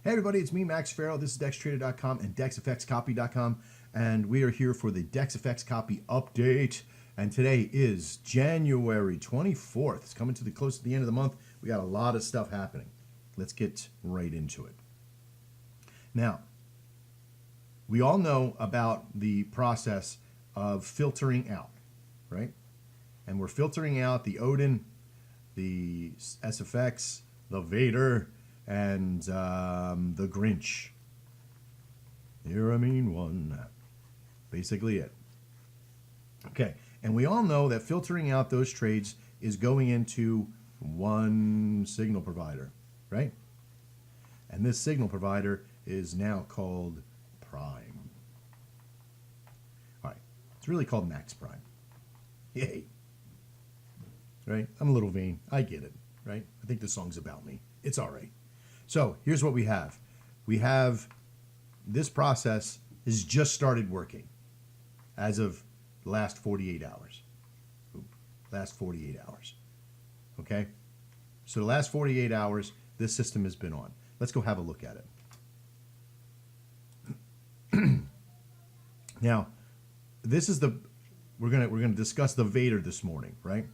Hey everybody, it's me, Max Farrell. This is DexTrader.com and DexFXCopy.com, and we are here for the DexFX Copy update. And today is January 24th. It's coming to the close to the end of the month. We got a lot of stuff happening. Let's get right into it. Now, we all know about the process of filtering out, right? And we're filtering out the Odin, the SFX, the Vader, and the Grinch. You're a mean one. Basically it. Okay, and we all know that filtering out those trades is going into one signal provider, right? And this signal provider is now called Prime. All right, it's really called Max Prime. Yay. Right? I'm a little vain. I get it, right? I think the song's about me. It's all right. So here's what we have. We have this process has just started working as of the last 48 hours. Last 48 hours. Okay? So the last 48 hours, this system has been on. Let's go have a look at it. Now, this is we're gonna discuss the Vader this morning, right?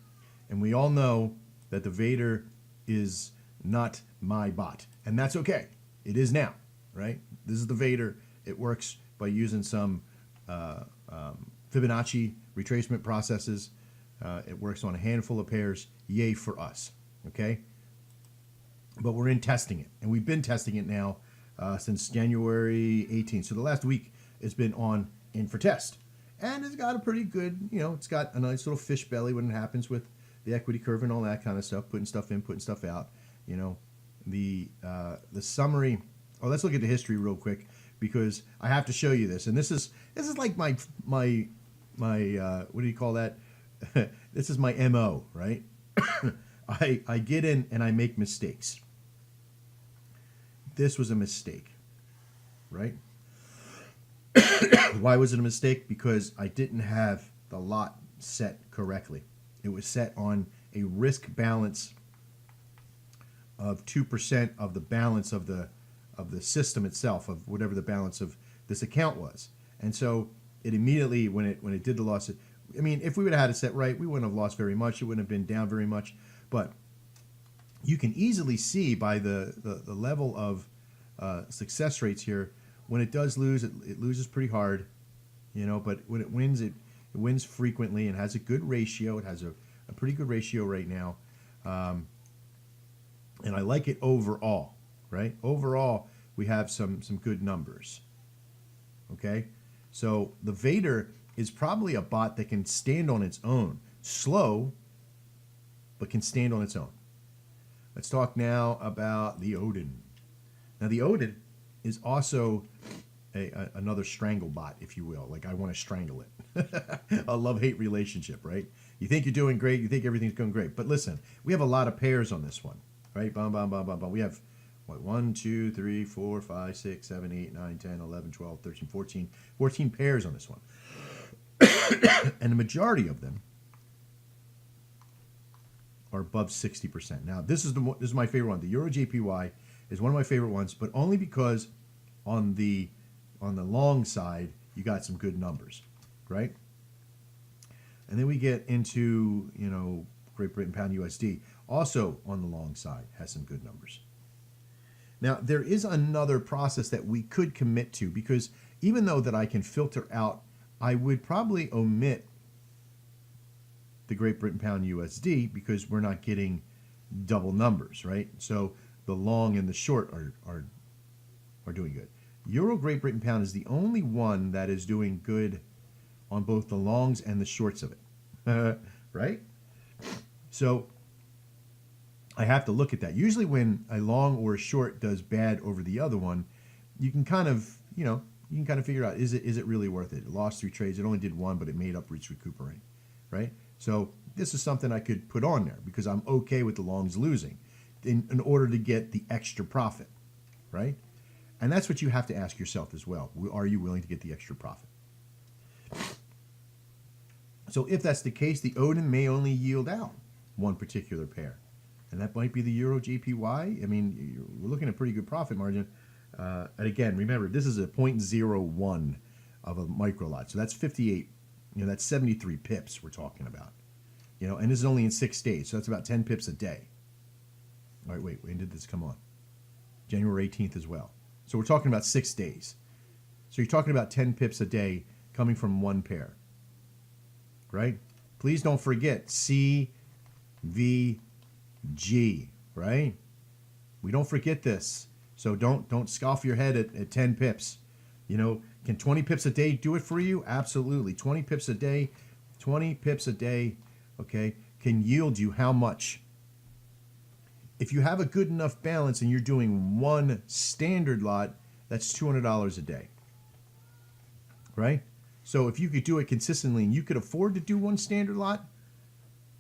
And we all know that the Vader is not my bot. And that's okay. It is now, right? This is the Vader. It works by using some Fibonacci retracement processes. It works on a handful of pairs. Yay for us, okay? But we're in testing it. And we've been testing it now since January 18th. So the last week it's been on in for test. And it's got a pretty good, it's got a nice little fish belly when it happens with the equity curve and all that kind of stuff, putting stuff in, putting stuff out. The summary. Oh, let's look at the history real quick because I have to show you this. And this is like my what do you call that? This is my MO, right? I get in and I make mistakes. This was a mistake, right? Why was it a mistake? Because I didn't have the lot set correctly. It was set on a risk balance of 2% of the balance of the system itself, of whatever the balance of this account was. And so it immediately, when it did the loss, if we would have had it set right, we wouldn't have lost very much. It wouldn't have been down very much. But you can easily see by the level of success rates here, when it does lose, it loses pretty hard, but when it wins frequently and has a good ratio. It has a pretty good ratio right now. And I like it overall, right? Overall, we have some good numbers. Okay? So the Vader is probably a bot that can stand on its own. Slow, but can stand on its own. Let's talk now about the Odin. Now the Odin is also another strangle bot, if you will. Like I want to strangle it. A love-hate relationship, right? You think you're doing great. You think everything's going great. But listen, we have a lot of pairs on this one. Right? Bum, bum, bum, bum, bum. We have, 1, 2, 3, 4, 5, 6, 7, 8, 9, 10, 11, 12, 13, 14 pairs on this one. And the majority of them are above 60%. Now, this is my favorite one. The Euro JPY is one of my favorite ones, but only because on the long side, you got some good numbers, right? And then we get into, Great Britain Pound USD. Also on the long side has some good numbers. Now, there is another process that we could commit to because even though that I can filter out, I would probably omit the Great Britain Pound USD because we're not getting double numbers, right? So the long and the short are doing good. Euro Great Britain Pound is the only one that is doing good on both the longs and the shorts of it, right? So I have to look at that. Usually when a long or a short does bad over the other one, you can kind of, figure out, is it really worth it? It lost 3 trades. It only did 1, but it made up for its recuperate, right? So this is something I could put on there because I'm okay with the longs losing in order to get the extra profit, right? And that's what you have to ask yourself as well. Are you willing to get the extra profit? So if that's the case, the Odin may only yield out one particular pair. And that might be the Euro JPY. I mean, we're looking at a pretty good profit margin. And again, remember, this is a zero point 0.01 of a micro lot. So that's 58, that's 73 pips we're talking about. And this is only in 6 days. So that's about 10 pips a day. All right, wait, when did this come on? January 18th as well. So we're talking about 6 days. So you're talking about 10 pips a day coming from one pair, right? Please don't forget CVG, right? We don't forget this. So don't scoff your head at 10 pips. Can 20 pips a day do it for you? Absolutely. 20 pips a day, okay, can yield you how much? If you have a good enough balance and you're doing one standard lot, that's $200 a day, right? So if you could do it consistently and you could afford to do one standard lot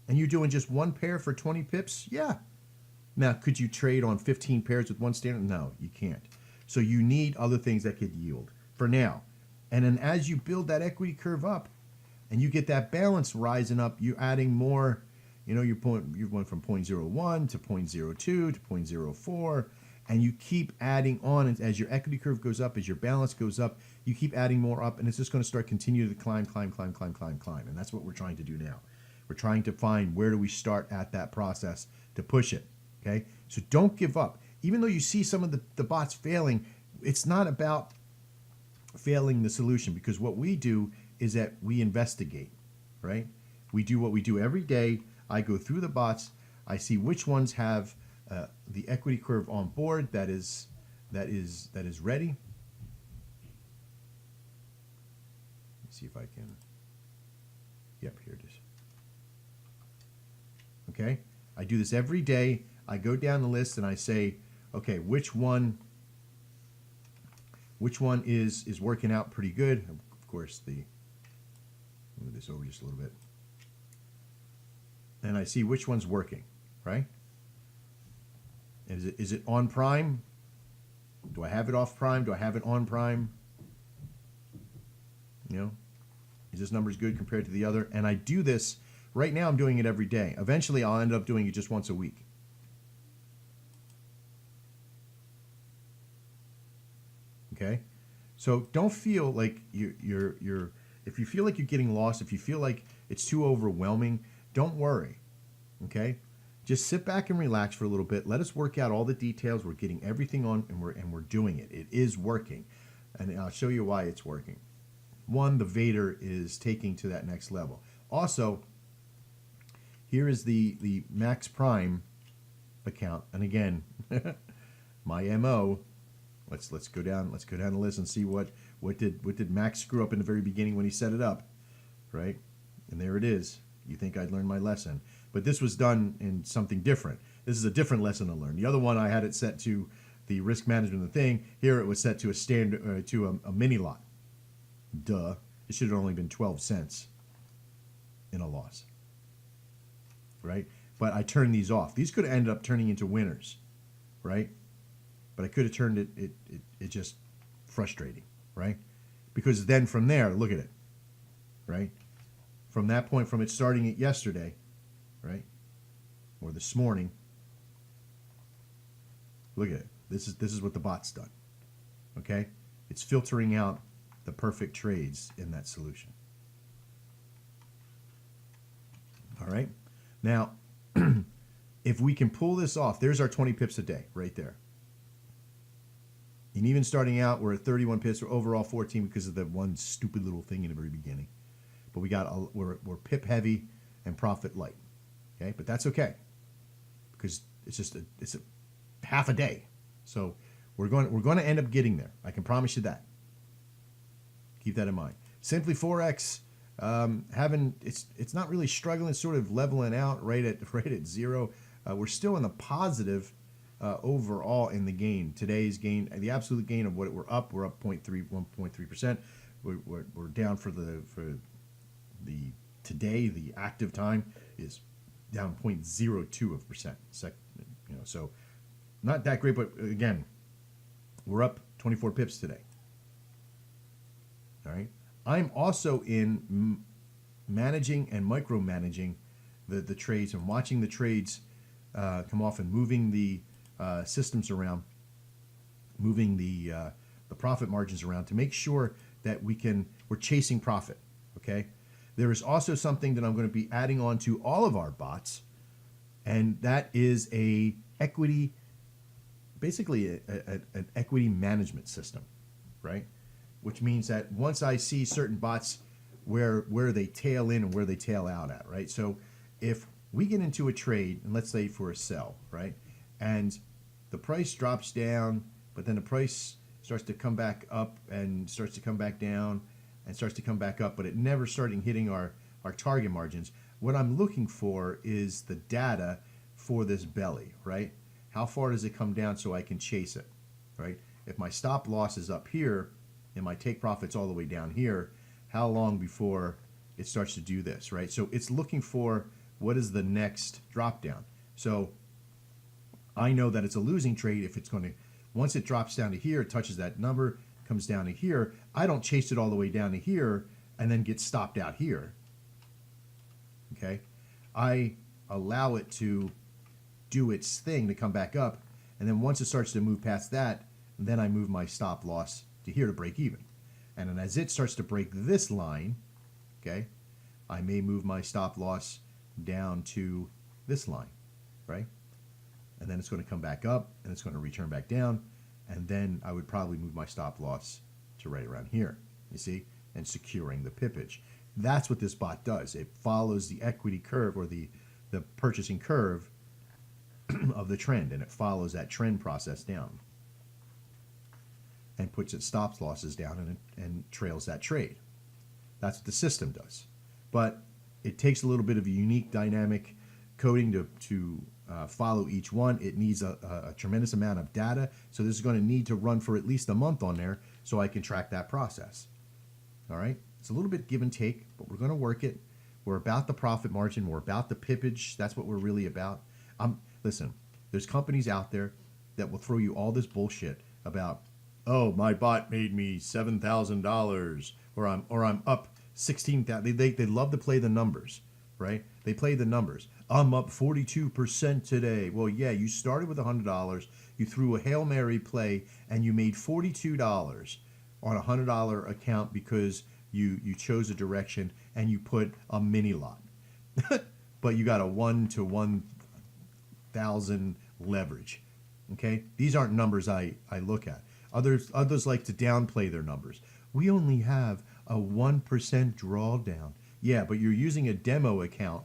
and you're doing just one pair for 20 pips, yeah. Now, could you trade on 15 pairs with one standard? No, you can't. So you need other things that could yield for now. And then as you build that equity curve up and you get that balance rising up, you're adding more. You went from 0.01 to 0.02 to 0.04, and you keep adding on. And as your equity curve goes up, as your balance goes up, you keep adding more up, and it's just going to start continue to climb. And that's what we're trying to do now. We're trying to find where do we start at that process to push it, okay? So don't give up. Even though you see some of the bots failing, it's not about failing the solution, because what we do is that we investigate, right? We do what we do every day. I go through the bots. I see which ones have the equity curve on board that is ready. Let's see if I can. Yep, here it is. Okay, I do this every day. I go down the list and I say, okay, which one is working out pretty good? Of course, move this over just a little bit. And I see which one's working, right? Is it on prime? Do I have it off prime? Do I have it on prime? Is this numbers good compared to the other? And I do this, right now I'm doing it every day. Eventually I'll end up doing it just once a week. Okay? So don't feel like you're if you feel like you're getting lost, if you feel like it's too overwhelming, don't worry, okay? Just sit back and relax for a little bit. Let us work out all the details. We're getting everything on, and we're doing it. It is working, and I'll show you why it's working. One, the Vader is taking to that next level. Also, here is the Max Prime account, and again, my MO. Let's go down the list and see what did Max screw up in the very beginning when he set it up, right? And there it is. You think I'd learned my lesson. But this was done in something different. This is a different lesson to learn. The other one I had it set to the risk management of the thing. Here it was set to a standard a mini lot. Duh. It should have only been 12 cents in a loss. Right? But I turned these off. These could have ended up turning into winners. Right? But I could have turned it just frustrating. Right? Because then from there, look at it. Right? From that point, from it starting it yesterday, right, or this morning, look at it. This is what the bot's done. Okay, it's filtering out the perfect trades in that solution. All right, now if we can pull this off, there's our 20 pips a day right there. And even starting out, we're at 31 pips, or overall 14 because of the one stupid little thing in the very beginning. But we're pip heavy and profit light, okay? But that's okay because it's a half a day, so we're going to end up getting there. I can promise you that. Keep that in mind. Simply Forex, it's not really struggling, it's sort of leveling out right at zero. We're still in the positive overall in the gain. Today's gain, the absolute gain of what we're up 1.3%. We're down for today, the active time is down 0.02%. So not that great, but again, we're up 24 pips today. All right. I'm also in managing and micromanaging the trades and watching the trades come off and moving the systems around moving the profit margins around to make sure that we're chasing profit. Okay. There is also something that I'm going to be adding on to all of our bots, and that is a equity, basically an equity management system, right? Which means that once I see certain bots where they tail in and where they tail out at, right? So if we get into a trade, and let's say for a sell, right? And the price drops down, but then the price starts to come back up and starts to come back down and starts to come back up, but it never starting hitting our target margins. What I'm looking for is the data for this belly, right? How far does it come down so I can chase it, right? If my stop loss is up here and my take profit's all the way down here, how long before it starts to do this, right? So it's looking for what is the next drop down. So I know that it's a losing trade if it's going to, once it drops down to here, it touches that number, comes down to here. I don't chase it all the way down to here and then get stopped out here. Okay? I allow it to do its thing to come back up, and then once it starts to move past that, then I move my stop loss to here to break even. And then as it starts to break this line, okay, I may move my stop loss down to this line, right? And then it's going to come back up and it's going to return back down, and then I would probably move my stop loss to right around here, you see, and securing the pippage. That's what this bot does. It follows the equity curve, or the purchasing curve of the trend, and it follows that trend process down and puts its stop losses down and trails that trade. That's what the system does. But it takes a little bit of a unique dynamic coding to follow each one. It needs a tremendous amount of data, so this is going to need to run for at least a month on there so I can track that process. All right? It's a little bit give and take, but we're going to work it. We're about the profit margin. We're about the pippage. That's what we're really about. Listen, there's companies out there that will throw you all this bullshit about, oh, my bot made me $7,000, or I'm up 16,000. They love to play the numbers, right? They play the numbers. I'm up 42% today. Well, yeah, you started with $100. You threw a Hail Mary play and you made $42 on a $100 account because you chose a direction and you put a mini lot. But you got a 1 to 1,000 leverage. Okay? These aren't numbers I look at. Others like to downplay their numbers. We only have a 1% drawdown. Yeah, but you're using a demo account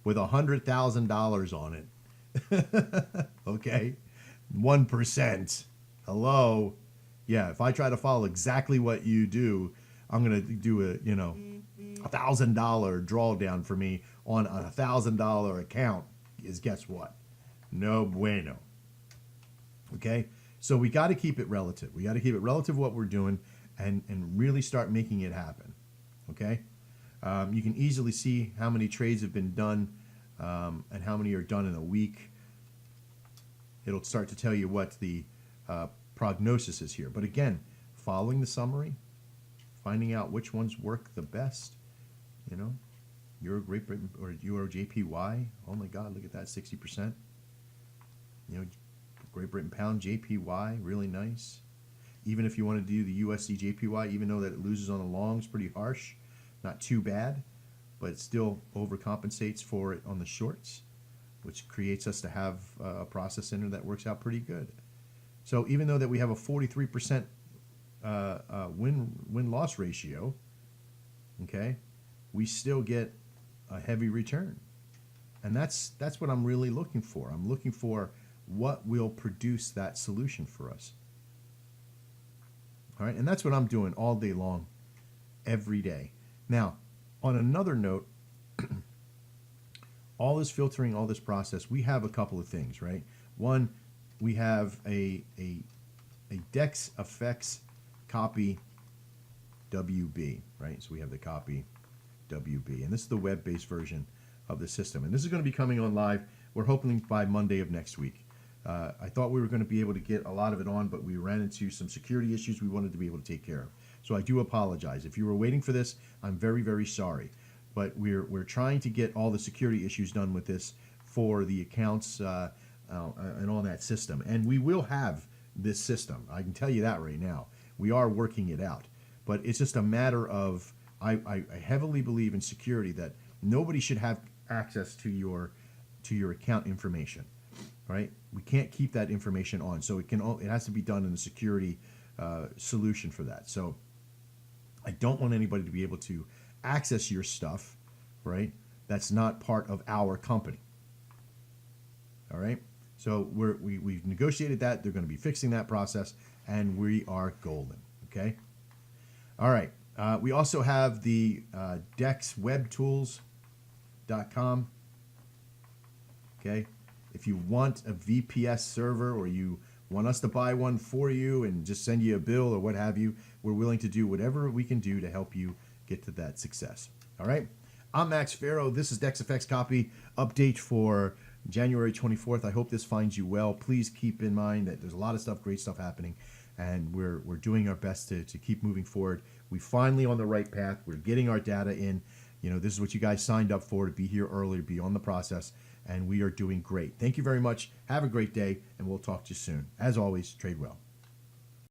with $100,000 on it. Okay? 1%. Hello? Yeah, if I try to follow exactly what you do, I'm going to do a $1,000 drawdown for me on a $1,000 account is, guess what? No bueno. Okay? So we got to keep it relative. We got to keep it relative to what we're doing and really start making it happen. Okay? You can easily see how many trades have been done and how many are done in a week. It'll start to tell you what the prognosis is here. But again, following the summary, finding out which ones work the best, Euro Great Britain or Euro JPY. Oh my God, look at that, 60%. Great Britain Pound JPY, really nice. Even if you want to do the USD JPY, even though that it loses on the longs, pretty harsh, not too bad, but it still overcompensates for it on the shorts, which creates us to have a process center that works out pretty good. So even though that we have a 43% win-loss ratio, okay, we still get a heavy return. And that's what I'm really looking for. I'm looking for what will produce that solution for us. All right, and that's what I'm doing all day long, every day. Now, on another note, all this filtering, all this process, we have a couple of things, right? One, we have a DexFX copy WB, right? So we have the copy WB, and this is the web-based version of the system. And this is going to be coming on live, we're hoping by Monday of next week. I thought we were going to be able to get a lot of it on, but we ran into some security issues we wanted to be able to take care of. So I do apologize. If you were waiting for this, I'm very, very sorry. But we're trying to get all the security issues done with this for the accounts and all that system. And we will have this system. I can tell you that right now. We are working it out. But it's just a matter of, I heavily believe in security, that nobody should have access to your account information, right? We can't keep that information on. So it has to be done in a security solution for that. So I don't want anybody to be able to access your stuff, right? That's not part of our company. All right. So we've negotiated that. They're going to be fixing that process, and we are golden. Okay. All right. We also have the dexwebtools.com. Okay. If you want a VPS server, or you want us to buy one for you and just send you a bill or what have you, we're willing to do whatever we can do to help you get to that success. All right. I'm Max Farrow. This is DexFX Copy update for January 24th. I hope this finds you well. Please keep in mind that there's a lot of stuff, great stuff happening, and we're doing our best to keep moving forward. We finally on the right path. We're getting our data in. You know, this is what you guys signed up for, to be here early, to be on the process, and we are doing great. Thank you very much. Have a great day, and we'll talk to you soon. As always, trade well.